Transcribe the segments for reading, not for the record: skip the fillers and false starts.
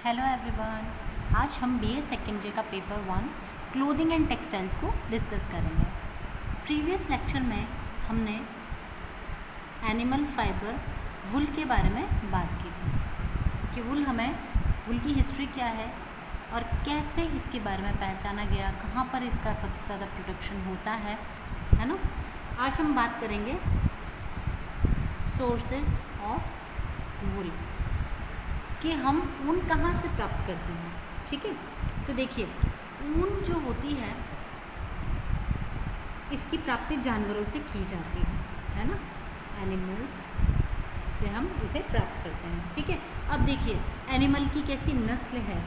Hello everyone. आज हम BA secondary का पेपर 1 क्लोथिंग एंड टेक्सटाइल्स को डिस्कस करेंगे। प्रीवियस लेक्चर में हमने एनिमल फाइबर वुल के बारे में बात की थी कि वुल की हिस्ट्री क्या है और कैसे इसके बारे में पहचाना गया, कहाँ पर इसका सबसे ज़्यादा प्रोडक्शन होता है ना। आज हम बात करेंगे सोर्सेस ऑफ वुल कि हम ऊन कहाँ से प्राप्त करते हैं। ठीक है, तो देखिए ऊन जो होती है इसकी प्राप्ति जानवरों से की जाती है ना, एनिमल्स से हम इसे प्राप्त करते हैं। ठीक है, अब देखिए एनिमल की कैसी नस्ल है,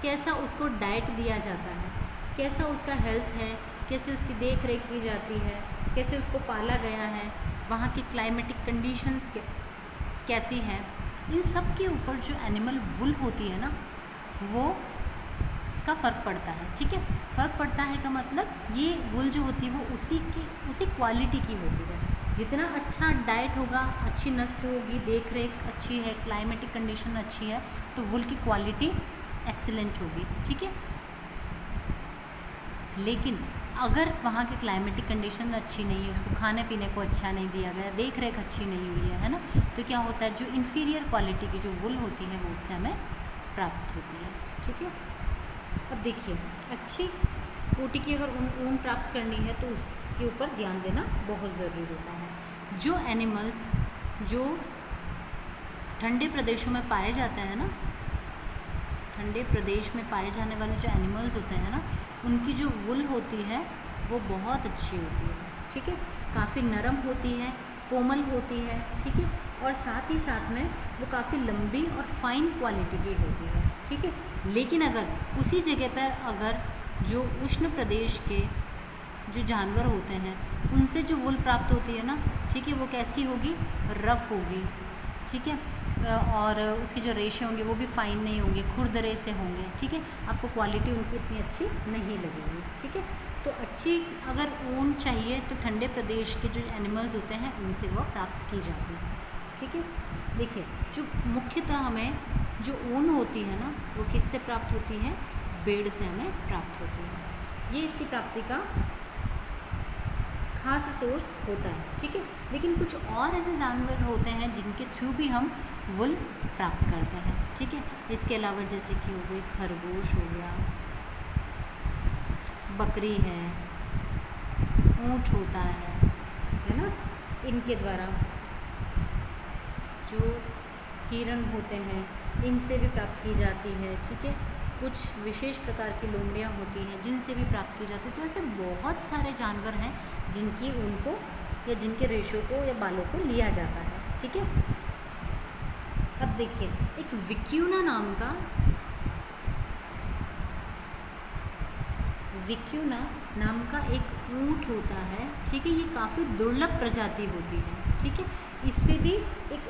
कैसा उसको डाइट दिया जाता है, कैसा उसका हेल्थ है, कैसे उसकी देख रेख की जाती है, कैसे उसको पाला गया है, वहाँ की क्लाइमेटिक कंडीशंस कैसी हैं, इन सब के ऊपर जो एनिमल वुल होती है ना वो उसका फ़र्क पड़ता है। ठीक है, फ़र्क पड़ता है का मतलब ये वुल जो होती है वो उसी क्वालिटी की होती है। जितना अच्छा डाइट होगा, अच्छी नस्ल होगी, देख रेख अच्छी है, क्लाइमेटिक कंडीशन अच्छी है, तो वुल की क्वालिटी एक्सीलेंट होगी। ठीक है, लेकिन अगर वहाँ की क्लाइमेटिक कंडीशन अच्छी नहीं है, उसको खाने पीने को अच्छा नहीं दिया गया, देख रेख अच्छी नहीं हुई है ना, तो क्या होता है जो इन्फीरियर क्वालिटी की जो वुल होती है वो उससे हमें प्राप्त होती है। ठीक है, अब देखिए अच्छी कोटि की अगर ऊन प्राप्त करनी है तो उसके ऊपर ध्यान देना बहुत ज़रूरी होता है। जो एनिमल्स जो ठंडे प्रदेशों में पाए जाते हैं ना, ठंडे प्रदेश में पाए जाने वाले जो एनिमल्स होते हैं ना, उनकी जो वुल होती है वो बहुत अच्छी होती है। ठीक है, काफ़ी नरम होती है, कोमल होती है। ठीक है, और साथ ही साथ में वो काफ़ी लंबी और फाइन क्वालिटी की होती है। ठीक है, लेकिन अगर उसी जगह पर अगर जो उष्ण प्रदेश के जो जानवर होते हैं उनसे जो वुल प्राप्त होती है ना, ठीक है, वो कैसी होगी, रफ़ होगी। ठीक है, और उसकी जो रेशे होंगे वो भी फाइन नहीं होंगे, खुरदरे से होंगे। ठीक है, आपको क्वालिटी उनकी इतनी अच्छी नहीं लगेगी। ठीक है, तो अच्छी अगर ऊन चाहिए तो ठंडे प्रदेश के जो एनिमल्स होते हैं उनसे वो प्राप्त की जाती है। ठीक है, देखिए जो मुख्यतः हमें जो ऊन होती है ना वो किससे प्राप्त होती है, भेड़ से हमें प्राप्त होती है। ये इसकी प्राप्ति का खास सोर्स होता है। ठीक है, लेकिन कुछ और ऐसे जानवर होते हैं जिनके थ्रू भी हम वुल प्राप्त करते हैं। ठीक है, इसके अलावा जैसे कि हो गई खरगोश हो गया, बकरी है, ऊँट होता है ना, इनके द्वारा जो हिरण होते हैं इनसे भी प्राप्त की जाती है। ठीक है, कुछ विशेष प्रकार की लोमड़ियाँ होती हैं जिनसे भी प्राप्त की जाती है। तो ऐसे बहुत सारे जानवर हैं जिनकी ऊन को या जिनके रेशों को या बालों को लिया जाता है। ठीक है, अब देखिए एक विक्यूना नाम का एक ऊँट होता है। ठीक है, ये काफ़ी दुर्लभ प्रजाति होती है। ठीक है, इससे भी एक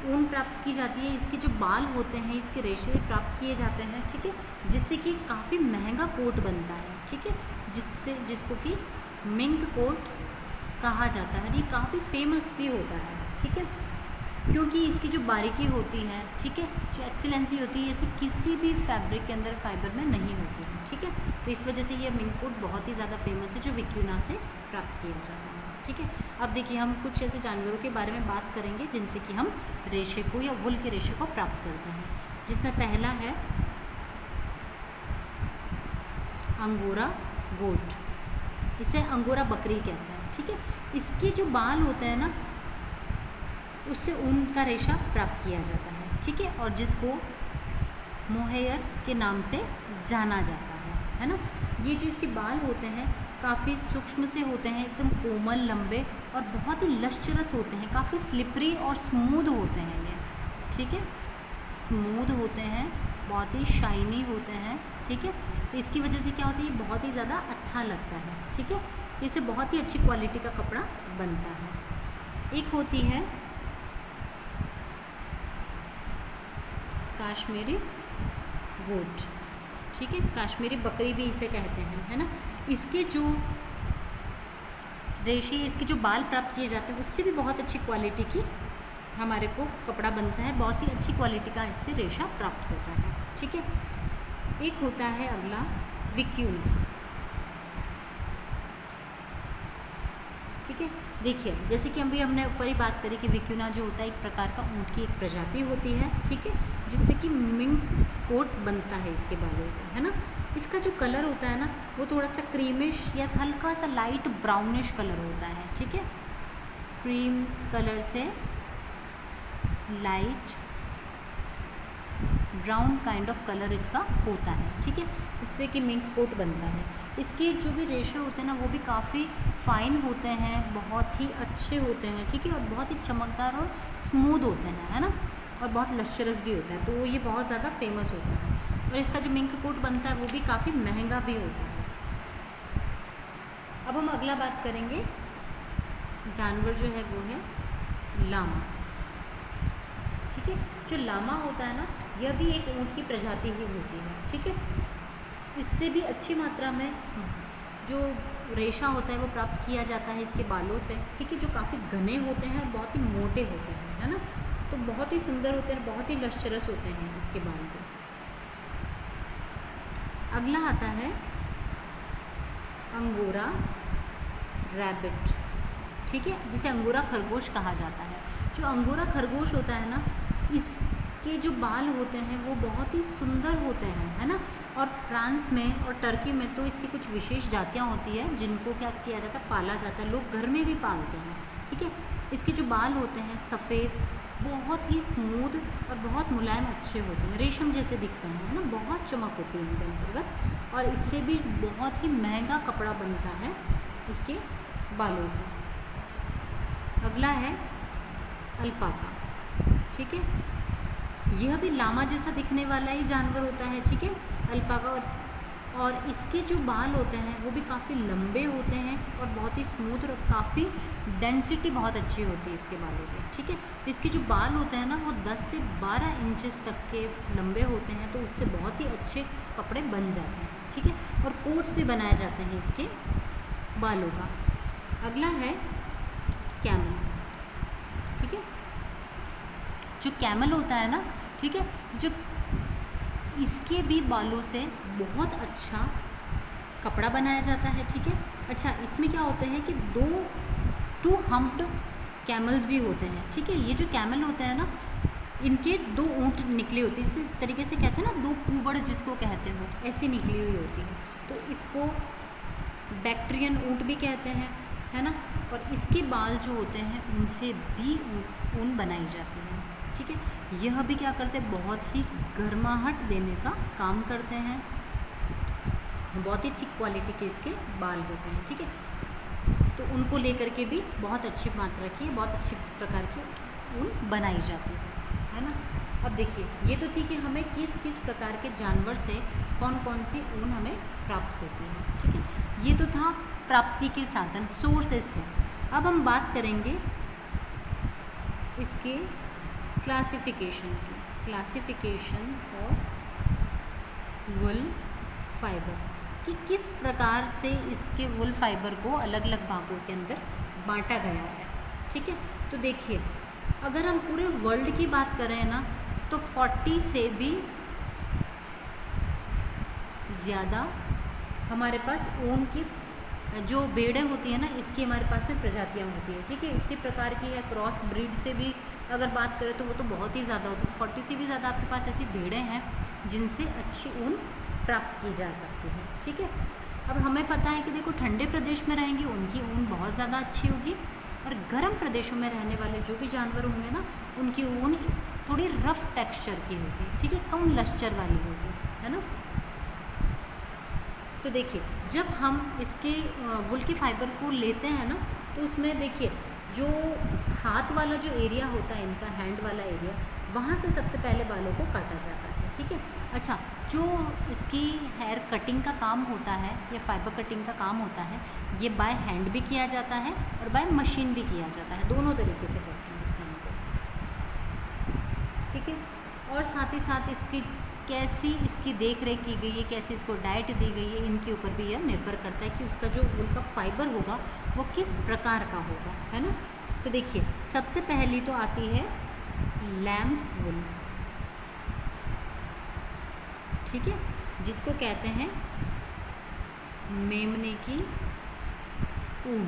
ऊन प्राप्त की जाती है। इसके जो बाल होते हैं इसके रेशे प्राप्त किए जाते हैं। ठीक है, जिससे कि काफ़ी महंगा कोट बनता है। ठीक है, जिसको कि मिंक कोट कहा जाता है। ये काफ़ी फेमस भी होता है। ठीक है, क्योंकि इसकी जो बारीकी होती है, ठीक है, जो एक्सीलेंसी होती है, ऐसी किसी भी फैब्रिक के अंदर फाइबर में नहीं होती है। ठीक है, तो इस वजह से ये मिंक कोट बहुत ही ज़्यादा फेमस है जो विक्यूना से प्राप्त किया जाता है। ठीक है, अब देखिए हम कुछ ऐसे जानवरों के बारे में बात करेंगे जिनसे कि हम रेशे को या वुल के रेशे को प्राप्त करते हैं, जिसमें पहला है अंगोरा गोट, इसे अंगोरा बकरी कहते हैं। ठीक है, इसके जो बाल होते हैं ना उससे ऊन का रेशा प्राप्त किया जाता है। ठीक है, और जिसको मोहेयर के नाम से जाना जाता है ना। ये जो इसके बाल होते हैं काफ़ी सूक्ष्म से होते हैं, एकदम कोमल, लंबे और बहुत ही लश्चरस होते हैं, काफ़ी स्लिपरी और स्मूथ होते हैं ये। ठीक है, स्मूथ होते हैं, बहुत ही शाइनी होते हैं। ठीक है, तो इसकी वजह से क्या होता है, ये बहुत ही ज़्यादा अच्छा लगता है। ठीक है, इससे बहुत ही अच्छी क्वालिटी का कपड़ा बनता है। एक होती है काश्मीरी गोट। ठीक है, काश्मीरी बकरी भी इसे कहते हैं, है ना। इसके जो रेशे, इसके जो बाल प्राप्त किए जाते हैं उससे भी बहुत अच्छी क्वालिटी की हमारे को कपड़ा बनता है, बहुत ही अच्छी क्वालिटी का इससे रेशा प्राप्त होता है। ठीक है, एक होता है अगला विक्यून। ठीक है, देखिए जैसे कि अभी हमने ऊपर ही बात करी कि विक्यूना जो होता है एक प्रकार का ऊँट की एक प्रजाति होती है। ठीक है, जिससे कि मिंक कोट बनता है इसके बालों से, है ना। इसका जो कलर होता है ना वो थोड़ा सा क्रीमिश या हल्का सा लाइट ब्राउनिश कलर होता है। ठीक है, क्रीम कलर से light brown kind of colour इसका होता है। ठीक है, इससे कि मिंक कोट बनता है। इसके जो भी रेशे होते हैं ना वो भी काफ़ी फाइन होते हैं, बहुत ही अच्छे होते हैं। ठीक है, और बहुत ही चमकदार और स्मूथ होते हैं, है ना, और बहुत लश्चरस भी होता है, तो ये बहुत ज़्यादा फेमस होता है। और इसका जो मिंक कोट बनता है वो भी काफ़ी महंगा भी होता है। अब हम अगला बात करेंगे, जानवर जो है वो है लामा। ठीक है, जो लामा होता है ना यह भी एक ऊँट की प्रजाति ही होती है। ठीक है, इससे भी अच्छी मात्रा में जो रेशा होता है वो प्राप्त किया जाता है इसके बालों से। ठीक है, जो काफ़ी घने होते हैं, बहुत ही मोटे होते हैं, है ना, तो बहुत ही सुंदर होते हैं, बहुत ही लश्चरस होते हैं इसके बाल को। अगला आता है अंगोरा रैबिट। ठीक है, जिसे अंगोरा खरगोश कहा जाता है। जो अंगोरा खरगोश होता है ना इसके जो बाल होते हैं वो बहुत ही सुंदर होते हैं, है ना, और फ्रांस में और टर्की में तो इसकी कुछ विशेष जातियाँ होती है जिनको क्या किया जाता है, पाला जाता है, लोग घर में भी पालते हैं। ठीक है, इसके जो बाल होते हैं सफ़ेद, बहुत ही स्मूथ और बहुत मुलायम अच्छे होते हैं, रेशम जैसे दिखते हैं, है ना, बहुत चमक होती है इनके अंतर्गत, और इससे भी बहुत ही महंगा कपड़ा बनता है इसके बालों से। अगला है अल्पाका। ठीक है, यह भी लामा जैसा दिखने वाला ही जानवर होता है। ठीक है, अल्पाका, और इसके जो बाल होते हैं वो भी काफ़ी लंबे होते हैं और बहुत ही स्मूथ, और काफ़ी डेंसिटी बहुत अच्छी होती है इसके बालों की। ठीक है, तो इसके जो बाल होते हैं ना वो 10 से 12 इंचेस तक के लंबे होते हैं, तो उससे बहुत ही अच्छे कपड़े बन जाते हैं। ठीक है, और कोट्स भी बनाए जाते हैं इसके बालों का। अगला है कैमल। ठीक है, जो कैमल होता है ना, ठीक है, जो इसके भी बालों से बहुत अच्छा कपड़ा बनाया जाता है। ठीक है, अच्छा, इसमें क्या होते हैं कि टू हम्प्ड कैमल्स भी होते हैं। ठीक है, ये जो कैमल होते हैं ना इनके 2 ऊँट निकले होते हैं, इस तरीके से कहते हैं ना 2 कुबड़ जिसको कहते हो, ऐसी निकली हुई होती है, तो इसको बैक्ट्रियन ऊँट भी कहते हैं, है ना, और इसके बाल जो होते हैं उनसे भी ऊन बनाई जाती है। ठीक है, यह भी क्या करते हैं, बहुत ही गर्माहट देने का काम करते हैं, बहुत ही थिक क्वालिटी के इसके बाल होते हैं। ठीक है, तो उनको लेकर के भी बहुत अच्छी मात्रा की, बहुत अच्छी प्रकार की ऊन बनाई जाती है ना। अब देखिए, ये तो थी कि हमें किस किस प्रकार के जानवर से कौन कौन सी ऊन हमें प्राप्त होती है। ठीक है, ये तो था प्राप्ति के साधन, सोर्सेस थे। अब हम बात करेंगे इसके क्लासिफिकेशन की, क्लासिफिकेशन ऑफ वुल फाइबर, कि किस प्रकार से इसके वुल फाइबर को अलग अलग भागों के अंदर बांटा गया है। ठीक है, तो देखिए अगर हम पूरे वर्ल्ड की बात करें ना तो 40 से भी ज़्यादा हमारे पास ऊन की जो भेड़ें होती है ना इसकी हमारे पास में प्रजातियाँ होती है। ठीक है, इतनी प्रकार की है, क्रॉस ब्रीड से भी अगर बात करें तो वो तो बहुत ही ज़्यादा होती है। 40 से भी ज़्यादा आपके पास ऐसी भेड़ें हैं जिनसे अच्छी ऊन प्राप्त की जा सकती है। ठीक है, अब हमें पता है कि देखो ठंडे प्रदेश में रहेंगी उनकी ऊन बहुत ज़्यादा अच्छी होगी, और गर्म प्रदेशों में रहने वाले जो भी जानवर होंगे ना उनकी ऊन थोड़ी रफ टेक्सचर की होगी। ठीक है, कम लश्चर वाली होगी, है ना। तो देखिए जब हम इसके वुल के फाइबर को लेते हैं ना तो उसमें देखिए जो हाथ वाला जो एरिया होता है इनका, हैंड वाला एरिया, वहाँ से सबसे पहले बालों को काटा जाता है। ठीक है, अच्छा, जो इसकी हेयर कटिंग का काम होता है या फाइबर कटिंग का काम होता है ये बाय हैंड भी किया जाता है और बाय मशीन भी किया जाता है, दोनों तरीके से करते हैं इस काम को। ठीक है, और साथ ही साथ इसकी कैसी इसकी देख रेख की गई है, कैसे इसको डाइट दी गई है, इनके ऊपर भी यह निर्भर करता है कि उसका जो उनका फाइबर होगा वो किस प्रकार का होगा, है ना। तो देखिए सबसे पहली तो आती है लैम्स वुल, ठीक है, जिसको कहते हैं मेमने की ऊन,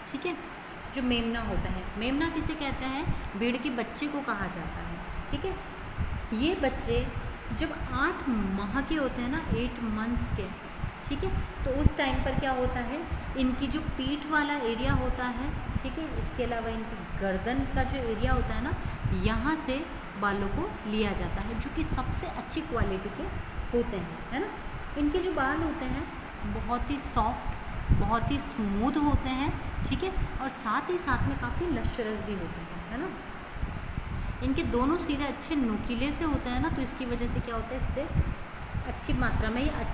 ठीक है। जो मेमना होता है, मेमना किसे कहते हैं, भेड़ के बच्चे को कहा जाता है, ठीक है। ये बच्चे जब 8 माह के होते हैं ना, 8 मंथ्स के, ठीक है, तो उस टाइम पर क्या होता है, इनकी जो पीठ वाला एरिया होता है, ठीक है, इसके अलावा इनकी गर्दन का जो एरिया होता है ना, यहाँ से बालों को लिया जाता है, जो कि सबसे अच्छी क्वालिटी के होते हैं, है ना। इनके जो बाल होते हैं बहुत ही सॉफ्ट, बहुत ही स्मूथ होते हैं, ठीक है, और साथ ही साथ में काफ़ी लश्चरस भी होते हैं, है ना। इनके दोनों सिरे अच्छे नुकीले से होते हैं ना, तो इसकी वजह से क्या होता है, इससे अच्छी मात्रा में या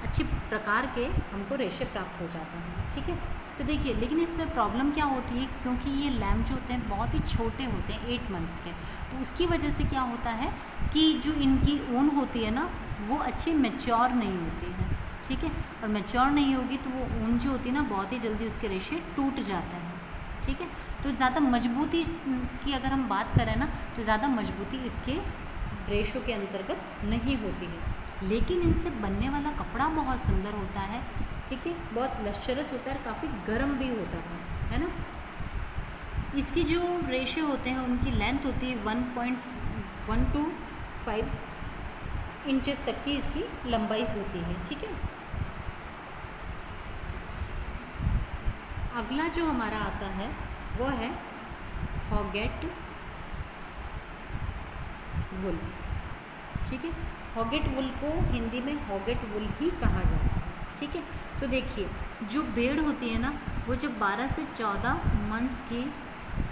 अच्छी प्रकार के हमको रेशे प्राप्त हो जाते हैं, ठीक है। तो देखिए, लेकिन इसमें प्रॉब्लम क्या होती है, क्योंकि ये लैम जो होते हैं बहुत ही छोटे होते हैं, 8 मंथ्स के, तो उसकी वजह से क्या होता है कि जो इनकी ऊन होती है ना, वो अच्छी मैच्योर नहीं होती है, ठीक है, और मैच्योर नहीं होगी तो वो ऊन जो होती है ना, बहुत ही जल्दी उसके रेशे टूट जाते हैं, ठीक है। तो ज़्यादा मजबूती की अगर हम बात करें ना, तो ज़्यादा मजबूती इसके रेशों के अंतर्गत नहीं होती है, लेकिन इनसे बनने वाला कपड़ा बहुत सुंदर होता है, ठीक है, बहुत लश्चरस होता है, काफ़ी गर्म भी होता है ना। इसकी जो रेशे होते हैं, उनकी लेंथ होती है 1.1 to 5 इंचेस तक की इसकी लंबाई होती है, ठीक है। अगला जो हमारा आता है वो है हॉगेट वुल, ठीक है। हॉगेट वुल को हिंदी में हॉगेट वुल ही कहा जाता है, ठीक है। तो देखिए, जो भेड़ होती है ना, वो जब 12 से 14 मंथ्स की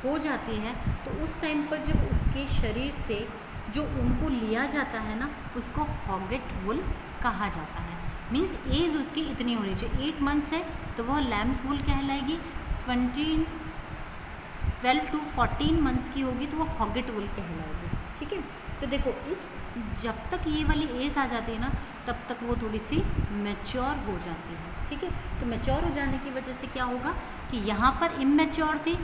हो जाती है, तो उस टाइम पर जब उसके शरीर से जो उनको लिया जाता है ना, उसको हॉगेट वुल कहा जाता है। मीन्स एज उसकी इतनी होनी चाहिए, 8 मंथ्स है तो वह लैम्स वुल कहलाएगी, 12 to 14 मंथ्स की होगी तो वो हॉगेट वुल कहलाएगी, ठीक है। तो देखो, इस जब तक ये वाली एज आ जाती है ना, तब तक वो थोड़ी सी मैच्योर हो जाती है, ठीक है। तो मैच्योर हो जाने की वजह से क्या होगा कि यहाँ पर इमैच्योर थी,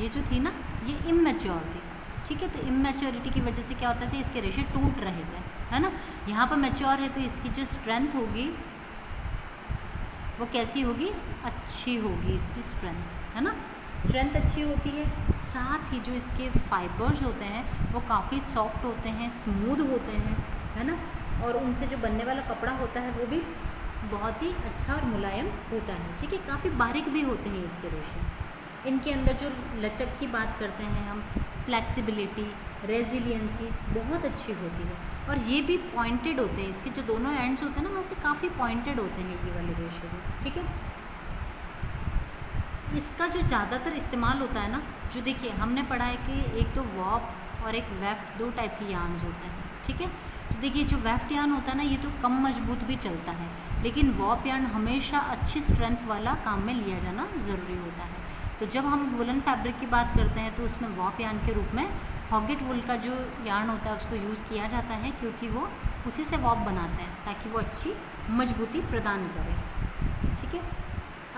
ये जो थी ना, ये इमैच्योर थी, ठीक है। तो इमैच्योरिटी की वजह से क्या होता था, इसके रेशे टूट रहे थे, है ना। यहाँ पर मैच्योर है तो इसकी जो स्ट्रेंथ होगी वो कैसी होगी, अच्छी होगी इसकी स्ट्रेंथ, है ना। स्ट्रेंथ अच्छी होती है, साथ ही जो इसके फाइबर्स होते हैं वो काफ़ी सॉफ्ट होते हैं, स्मूथ होते हैं, है ना। और उनसे जो बनने वाला कपड़ा होता है वो भी बहुत ही अच्छा और मुलायम होता है, ठीक है। काफ़ी बारीक भी होते हैं इसके रेशे। इनके अंदर जो लचक की बात करते हैं हम, फ्लेक्सिबिलिटी, रेजिलियंसी बहुत अच्छी होती है, और ये भी पॉइंटेड होते हैं, इसके जो दोनों एंड्स होते हैं ना, वैसे काफ़ी पॉइंटेड होते हैं ये वाले रेशे भी, ठीक है। इसका जो ज़्यादातर इस्तेमाल होता है ना, जो देखिए हमने पढ़ा है कि एक तो वॉप और एक वेफ्ट, 2 टाइप की यार्न्स होते हैं, ठीक है। तो देखिए, जो वेफ्ट यार्न होता है ना, ये तो कम मजबूत भी चलता है, लेकिन वॉप यार्न हमेशा अच्छी स्ट्रेंथ वाला काम में लिया जाना ज़रूरी होता है। तो जब हम वुलन फैब्रिक की बात करते हैं तो उसमें वॉप यार्न के रूप में हॉगेट वुल का जो यार्न होता है उसको यूज़ किया जाता है, क्योंकि वो उसी से वॉप बनाते हैं ताकि वो अच्छी मजबूती प्रदान करे, ठीक है।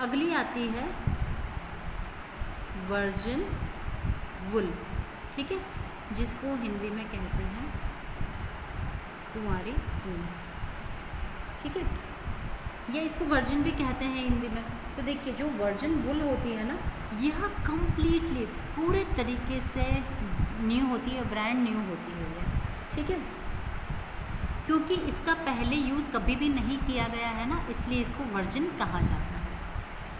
अगली आती है वर्जिन वुल, ठीक है, जिसको हिंदी में कहते हैं कुंवारी ऊन, ठीक है, या इसको वर्जिन भी कहते हैं हिंदी में। तो देखिए, जो वर्जिन वुल होती है ना, यह कंप्लीटली पूरे तरीके से न्यू होती है, ब्रांड न्यू होती है ये, ठीक है, क्योंकि इसका पहले यूज़ कभी भी नहीं किया गया है ना, इसलिए इसको वर्जिन कहा जाता है,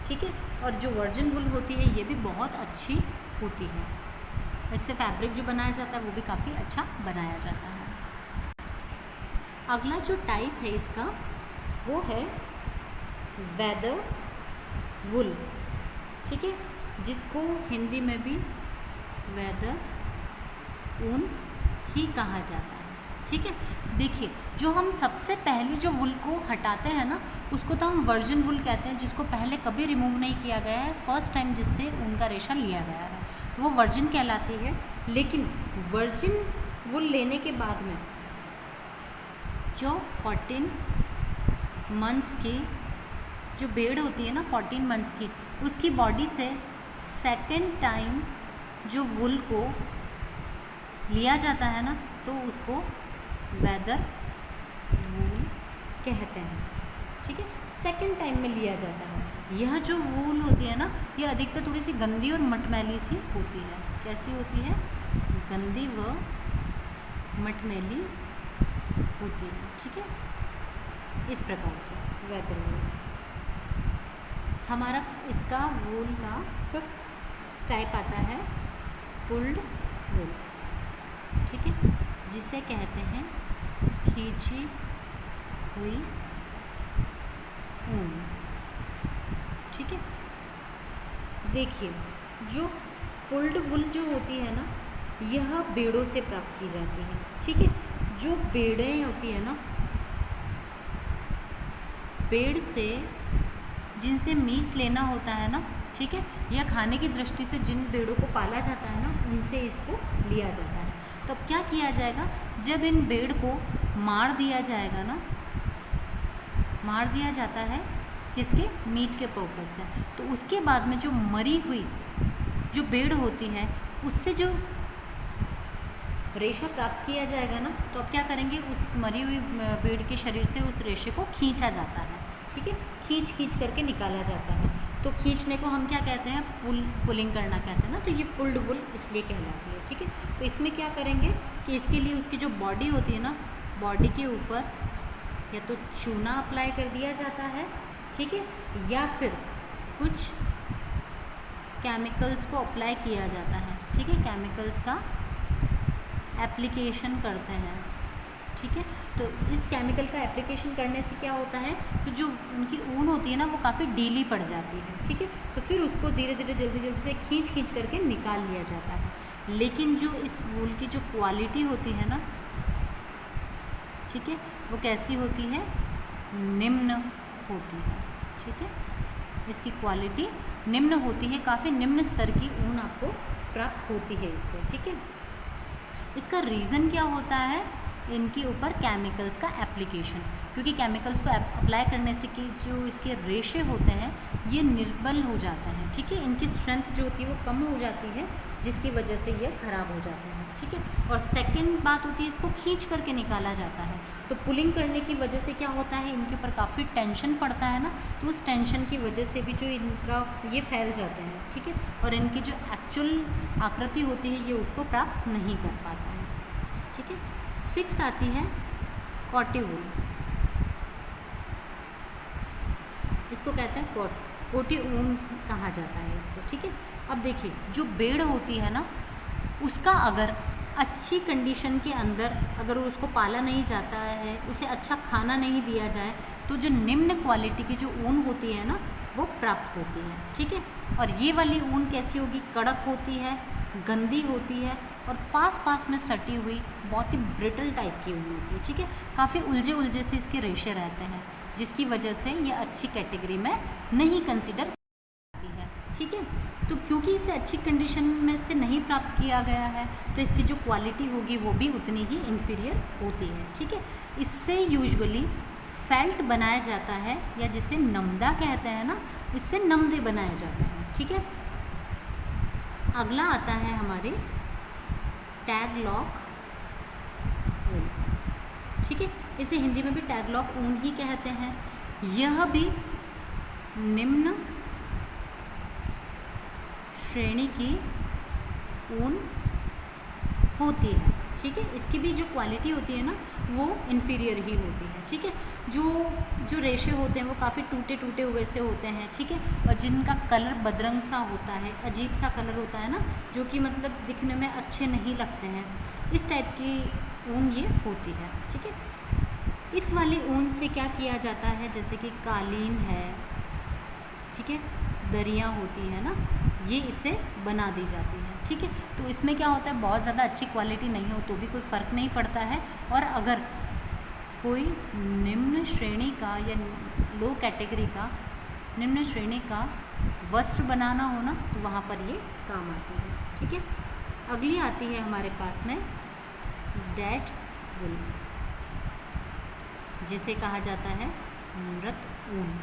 ठीक है। और जो वर्जिन वुल होती है ये भी बहुत अच्छी होती है, इससे फैब्रिक जो बनाया जाता है वो भी काफ़ी अच्छा बनाया जाता है। अगला जो टाइप है इसका वो है वेदर वुल, ठीक है, जिसको हिंदी में भी वेदर ऊन ही कहा जाता है, ठीक है। देखिए, जो हम सबसे पहले जो वुल को हटाते हैं ना, उसको तो हम वर्जिन वुल कहते हैं, जिसको पहले कभी रिमूव नहीं किया गया है, फर्स्ट टाइम जिससे ऊन का रेशा लिया गया है, तो वो वर्जिन कहलाती है। लेकिन वर्जिन वुल लेने के बाद में जो 14 मंथ्स की जो भेड़ होती है ना, 14 मंथ्स की, उसकी बॉडी से सेकेंड टाइम जो वुल को लिया जाता है ना तो उसको वेदर वूल कहते हैं, ठीक है। सेकंड टाइम में लिया जाता है। यह जो वूल होती है ना, ये अधिकतर थोड़ी सी गंदी और मटमैली सी होती है। कैसी होती है? गंदी व मटमैली होती है, ठीक है। इस प्रकार की वेदर वूल। हमारा इसका वूल का 5th टाइप आता है पुल्ड वूल, ठीक है, जिसे कहते हैं खींची हुई ऊन, ठीक है। देखिए, जो पुल्ड वुल जो होती है ना, यह बेड़ों से प्राप्त की जाती है, ठीक है। जो बेड़ें होती है ना, पेड़ से जिनसे मीट लेना होता है ना, ठीक है, या खाने की दृष्टि से जिन भेड़ों को पाला जाता है ना, उनसे इसको लिया जाता है। तो अब क्या किया जाएगा, जब इन भेड़ को मार दिया जाएगा ना, मार दिया जाता है किसके? मीट के पर्पस से। तो उसके बाद में जो मरी हुई जो भेड़ होती है, उससे जो रेशा प्राप्त किया जाएगा ना, तो अब क्या करेंगे, उस मरी हुई भेड़ के शरीर से उस रेशे को खींचा जाता है, ठीक है। खींच करके निकाला जाता है। तो खींचने को हम क्या कहते हैं? पुलिंग करना कहते हैं ना। तो ये पुल्ड वुल इसलिए कहलाती है, ठीक है। तो इसमें क्या करेंगे कि इसके लिए उसकी जो बॉडी होती है ना, बॉडी के ऊपर या तो चूना अप्लाई कर दिया जाता है, ठीक है, या फिर कुछ केमिकल्स को अप्लाई किया जाता है, ठीक है। केमिकल्स का एप्लीकेशन करते हैं, ठीक है। तो इस केमिकल का एप्लीकेशन करने से क्या होता है कि जो उनकी ऊन होती है ना, वो काफ़ी ढीली पड़ जाती है, ठीक है। तो फिर उसको धीरे धीरे जल्दी से खींच करके निकाल लिया जाता है। लेकिन जो इस वूल की जो क्वालिटी होती है ना, ठीक है, वो कैसी होती है? निम्न होती है, ठीक है। इसकी क्वालिटी निम्न होती है, काफ़ी निम्न स्तर की ऊन आपको प्राप्त होती है इससे, ठीक है। इसका रीज़न क्या होता है? इनके ऊपर केमिकल्स का एप्लीकेशन, क्योंकि केमिकल्स को अप्लाई करने से कि जो इसके रेशे होते हैं ये निर्बल हो जाते हैं, ठीक है। इनकी स्ट्रेंथ जो होती है वो कम हो जाती है, जिसकी वजह से ये खराब हो जाते हैं, ठीक है। और सेकंड बात होती है, इसको खींच करके निकाला जाता है। तो पुलिंग करने की वजह से क्या होता है, इनके ऊपर काफ़ी टेंशन पड़ता है ना, तो उस टेंशन की वजह से भी जो इनका ये फैल जाते हैं, ठीक है। और इनकी जो एक्चुअल आकृति होती है ये उसको प्राप्त नहीं कर पाता है, ठीक है। 6th आती है कॉटी वूल। इसको कहते हैं कोटी ऊन कहा जाता है इसको, ठीक है। अब देखिए, जो भेड़ होती है ना, उसका अगर अच्छी कंडीशन के अंदर अगर उसको पाला नहीं जाता है, उसे अच्छा खाना नहीं दिया जाए, तो जो निम्न क्वालिटी की जो ऊन होती है ना, वो प्राप्त होती है, ठीक है। और ये वाली ऊन कैसी होगी? कड़क होती है, गंदी होती है और पास में सटी हुई बहुत ही ब्रिटल टाइप की ऊन होती है, ठीक है। काफ़ी उलझे से इसके रेशे रहते हैं, जिसकी वजह से ये अच्छी कैटेगरी में नहीं कंसिडर होती है, ठीक है। तो क्योंकि इसे अच्छी कंडीशन में से नहीं प्राप्त किया गया है, तो इसकी जो क्वालिटी होगी वो भी उतनी ही इन्फीरियर होती है, ठीक है। इससे यूजुअली फेल्ट बनाया जाता है, या जिसे नमदा कहते हैं ना, इससे नमदे बनाया जाता है, ठीक है। अगला आता है हमारे टैगलॉक ऊन, ठीक है। इसे हिंदी में भी टैगलॉक ऊन ही कहते हैं। यह भी निम्न श्रेणी की ऊन होती है, ठीक है। इसकी भी जो क्वालिटी होती है ना, वो इन्फीरियर ही होती है, ठीक है। जो रेशे होते हैं वो काफ़ी टूटे हुए से होते हैं, ठीक है। और जिनका कलर बदरंग सा होता है, अजीब सा कलर होता है ना, जो कि मतलब दिखने में अच्छे नहीं लगते हैं, इस टाइप की ऊन ये होती है, ठीक है। इस वाली ऊन से क्या किया जाता है, जैसे कि कालीन है, ठीक है, दरियाँ होती है ना, ये इससे बना दी जाती है, ठीक है। तो इसमें क्या होता है, बहुत ज़्यादा अच्छी क्वालिटी नहीं हो तो भी कोई फ़र्क नहीं पड़ता है, और अगर कोई निम्न श्रेणी का या लो कैटेगरी का निम्न श्रेणी का वस्त्र बनाना हो ना, तो वहाँ पर ये काम आती है, ठीक है। अगली आती है हमारे पास में डेड वुल, जिसे कहा जाता है मृत ऊन।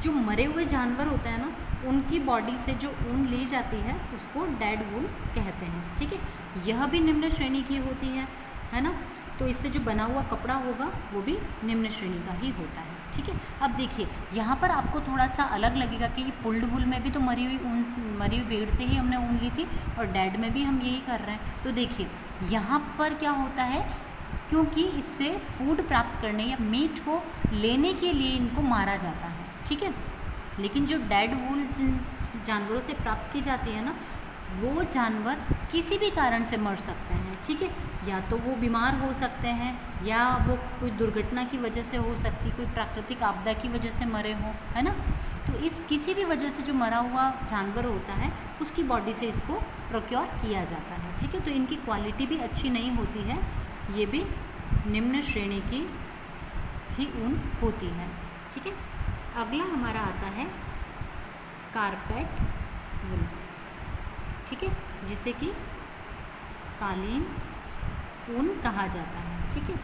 जो मरे हुए जानवर होता है ना, उनकी बॉडी से जो ऊन ली जाती है उसको डेड वूल कहते हैं, ठीक है। यह भी निम्न श्रेणी की होती है ना। तो इससे जो बना हुआ कपड़ा होगा वो भी निम्न श्रेणी का ही होता है, ठीक है। अब देखिए यहाँ पर आपको थोड़ा सा अलग लगेगा कि ये पुल्ड वूल में भी तो मरी हुई भेड़ से ही हमने ऊन ली थी और डेड में भी हम यही कर रहे हैं। तो देखिए यहाँ पर क्या होता है, क्योंकि इससे फूड प्राप्त करने या मीट को लेने के लिए इनको मारा जाता है, ठीक है। लेकिन जो डेड वूल जानवरों से प्राप्त की जाती है ना, वो जानवर किसी भी कारण से मर सकते हैं, ठीक है। या तो वो बीमार हो सकते हैं, या वो कोई दुर्घटना की वजह से हो सकती, कोई प्राकृतिक आपदा की वजह से मरे हों, है ना। तो इस किसी भी वजह से जो मरा हुआ जानवर होता है उसकी बॉडी से इसको प्रोक्योर किया जाता है, ठीक है। तो इनकी क्वालिटी भी अच्छी नहीं होती है, ये भी निम्न श्रेणी की ही ऊन होती है, ठीक है। अगला हमारा आता है कारपेट वूल, ठीक है, जिसे कि कालीन ऊन कहा जाता है, ठीक है।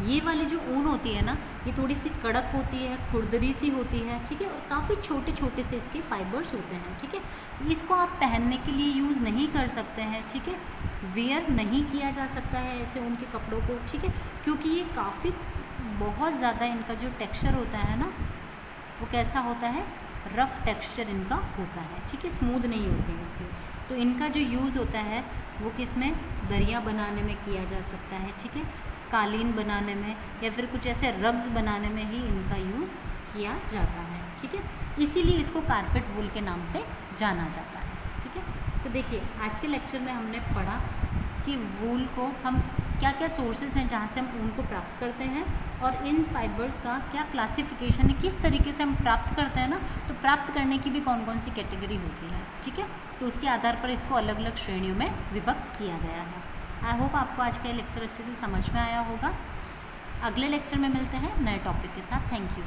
ये वाली जो ऊन होती है ना, ये थोड़ी सी कड़क होती है, खुरदरी सी होती है, ठीक है, और काफ़ी छोटे छोटे से इसके फाइबर्स होते हैं, ठीक है। इसको आप पहनने के लिए यूज़ नहीं कर सकते हैं, ठीक है, वेयर नहीं किया जा सकता है ऐसे ऊन के कपड़ों को, ठीक है, क्योंकि ये काफ़ी बहुत ज़्यादा इनका जो टेक्सचर होता है ना, वो कैसा होता है, रफ़ टेक्सचर इनका होता है, ठीक है, स्मूथ नहीं होते हैं इसलिए। तो इनका जो यूज़ होता है वो किस में, दरिया बनाने में किया जा सकता है, ठीक है, कालीन बनाने में, या फिर कुछ ऐसे रग्स बनाने में ही इनका यूज़ किया जाता है, ठीक है। इसीलिए इसको कारपेट वूल के नाम से जाना जाता है, ठीक है। तो देखिए आज के लेक्चर में हमने पढ़ा कि वूल को हम क्या क्या सोर्सेज हैं जहाँ से हम ऊन को प्राप्त करते हैं, और इन फाइबर्स का क्या क्लासिफिकेशन है, किस तरीके से हम प्राप्त करते हैं ना। तो प्राप्त करने की भी कौन कौन सी कैटेगरी होती है, ठीक है। तो उसके आधार पर इसको अलग अलग श्रेणियों में विभक्त किया गया है। आई होप आपको आज का लेक्चर अच्छे से समझ में आया होगा। अगले लेक्चर में मिलते हैं नए टॉपिक के साथ। Thank you.